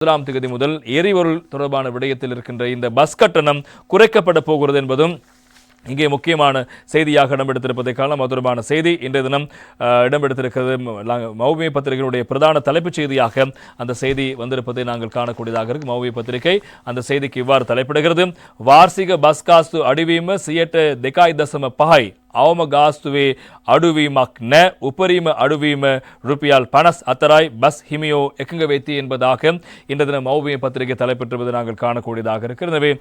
முதலாம் தேதி முதல் எரிபொருள் தொடர்பான விடயத்தில் இருக்கின்ற இந்த பஸ் கட்டணம் குறைக்கப்பட போகிறது என்பதும் இங்கே முக்கியமான செய்தியாக இடம்பெடுத்திருப்பதை காணலாம். அது தொடர்பான செய்தி இன்றைய தினம் இடம்பெடுத்திருக்கிறது. மௌபிமி பத்திரிகையினுடைய பிரதான தலைப்புச் செய்தியாக அந்த செய்தி வந்திருப்பதை நாங்கள் காணக்கூடியதாக இருக்கு. மௌபிமி பத்திரிகை அந்த செய்திக்கு இவ்வாறு தலைப்பிடுகிறது. வார்ஷிக பஸ் காஸ்து அடிவீம சியட்ட දෙකයි දශම 5යි අවම ගාස්තුවේ අඩුවීමක් නැ උපරිම අඩුවීම රුපියල් 54යි பஸ் ஹிமியோ එකඟ වෙති என்பதாக இந்த தினம் மௌபிமி பத்திரிகை தலைப்பெற்றுவது நாங்கள் காணக்கூடியதாக இருக்கிறது. எனவே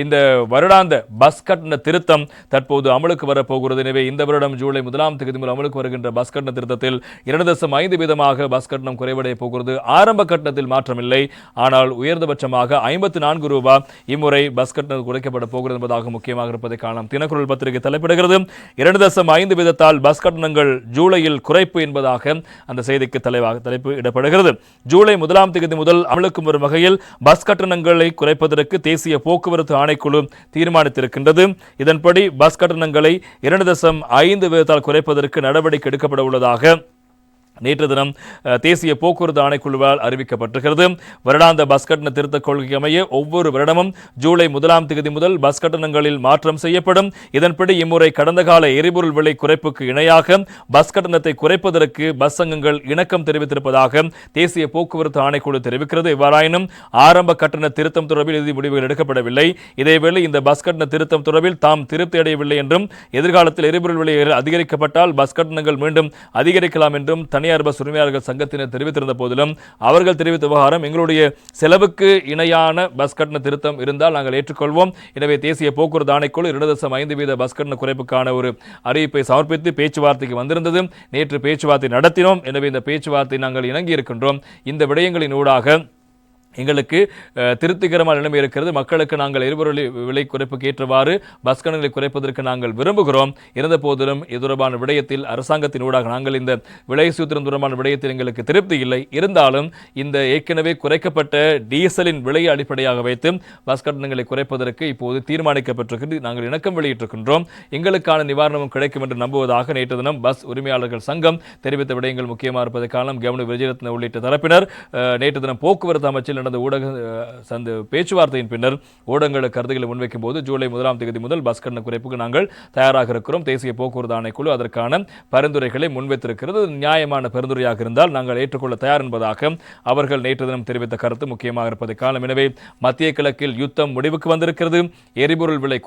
இந்த வருடாந்த பஸ் கட்டண திருத்தம் தற்போது அமலுக்கு வரப்போகிறது. எனவே இந்த வருடம் ஜூலை 1ஆம் தேதி முதல் அமலுக்கு வருகின்ற பஸ் கட்டண திருத்தத்தில் 2.5% பஸ் கட்டணம் குறைவடைய போகிறது. ஆரம்ப கட்டணத்தில் மாற்றமில்லை, ஆனால் உயர்ந்தபட்சமாக 54 ரூபாய் இம்முறை பஸ் கட்டணம் குறைக்கப்பட போகிறது என்பதாக முக்கியமாக இருப்பதை காணலாம். தினக்குரல் பத்திரிகை தலைப்பிடுகிறது. 2.5% பஸ் கட்டணங்கள் ஜூலையில் குறைப்பு என்பதாக அந்த செய்திக்கு தலைப்பு இடப்படுகிறது. ஜூலை 1ஆம் தேதி முதல் அமலுக்கு வரும் வகையில் பஸ் கட்டணங்களை குறைப்பதற்கு தேசிய போக்குவரத்து ஆணைக்குழு தீர்மானித்திருக்கின்றது. இதன்படி பஸ் கட்டணங்களை 2.5% குறைப்பதற்கு நடவடிக்கை எடுக்கப்பட உள்ளதாக நேற்று தினம் தேசிய போக்குவரத்து ஆணைக்குழுவால் அறிவிக்கப்பட்டிருக்கிறது. வருடாந்த பஸ் கட்டண திருத்த கொள்கை அமைய ஒவ்வொரு வருடமும் ஜூலை 1ஆம் தேதி முதல் பஸ் கட்டணங்களில் மாற்றம் செய்யப்படும். இதன்படி இம்முறை கடந்த கால எரிபொருள் விலை குறைப்புக்கு இணையாக பஸ் கட்டணத்தை குறைப்பதற்கு பஸ் சங்கங்கள் இணக்கம் தெரிவித்திருப்பதாக தேசிய போக்குவரத்து ஆணைக்குழு தெரிவிக்கிறது. இவ்வாறாயினும் ஆரம்ப கட்டண திருத்தம் தொடர்பில் இறுதி முடிவுகள் எடுக்கப்படவில்லை. இதேவேளை இந்த பஸ் கட்டண திருத்தம் தொடர்பில் தாம் திருப்தி அடையவில்லை என்றும், எதிர்காலத்தில் எரிபொருள் விலை அதிகரிக்கப்பட்டால் பஸ் கட்டணங்கள் மீண்டும் அதிகரிக்கலாம் என்றும் தனியார் பஸ் உரிமையாளர்கள் சங்கத்தினர் தெரிவித்திருந்த போதிலும் அவர்கள் தெரிவித்த விவகாரம் எங்களுடைய செலவுக்கு இணையான பஸ் கட்டண திருத்தம் இருந்தால் நாங்கள் ஏற்றுக்கொள்வோம். எனவே தேசிய போக்குவரத்து ஆணைக்குழு 2.5% பஸ் கட்டண குறைப்புக்கான ஒரு அறிவிப்பை சமர்ப்பித்து பேச்சுவார்த்தைக்கு வந்திருந்தது. நேற்று பேச்சுவார்த்தை நடத்தினோம். எனவே இந்த பேச்சுவார்த்தை நாங்கள் இணங்கி இருக்கின்றோம். இந்த விடயங்களின் ஊடாக எங்களுக்கு திருப்திகரமான நிலைமை இருக்கிறது. மக்களுக்கு நாங்கள் எரிபொருள் விலை குறைப்புக்கு ஏற்றவாறு பஸ் கட்டணங்களை குறைப்பதற்கு நாங்கள் விரும்புகிறோம். இருந்த போதிலும் இது தொடர்பான விடயத்தில் அரசாங்கத்தின் ஊடாக நாங்கள் இந்த விலை சூத்திரம் தொடர்பான விடயத்தில் எங்களுக்கு திருப்தி இல்லை. இருந்தாலும் இந்த ஏற்கனவே குறைக்கப்பட்ட டீசலின் விலையை அடிப்படையாக வைத்து பஸ் கட்டணங்களை குறைப்பதற்கு இப்போது தீர்மானிக்கப்பட்டிருக்கிறது. நாங்கள் இணக்கம் வெளியிட்டிருக்கின்றோம். எங்களுக்கான நிவாரணமும் கிடைக்கும் என்று நம்புவதாக நேற்று தினம் பஸ் உரிமையாளர்கள் சங்கம் தெரிவித்த விடயங்கள் முக்கியமாக இருப்பதை காலம் கவர்னர் விஜயரத்ன உள்ளிட்ட தரப்பினர் நேற்று தினம் போக்குவரத்து அமைச்சில் நடந்த ஊடக பேச்சுவார்த்தையின் பின்னர் ஊடகங்களுக்கு கருத்துக்களை முன்வைக்கும் போது ஜூலை 1ஆம் தேதி முதல் பஸ் கட்டண குறைப்புக்கு நாங்கள் தயாராக இருக்கிறோம். தேசிய போக்குவரத்து ஆணைக்குழு அதற்கான பரிந்துரைகளை முன்வைத்திருக்கிறது. நியாயமான பரிந்துரையாக இருந்தால் நாங்கள் ஏற்றுக்கொள்ள தயார் என்பதாக அவர்கள் நேற்று தினம் தெரிவித்த கருத்து முக்கியமாக இருப்பதை காலம். எனவே மத்திய கிழக்கில் யுத்தம் முடிவுக்கு வந்திருக்கிறது. எரிபொருள் விலை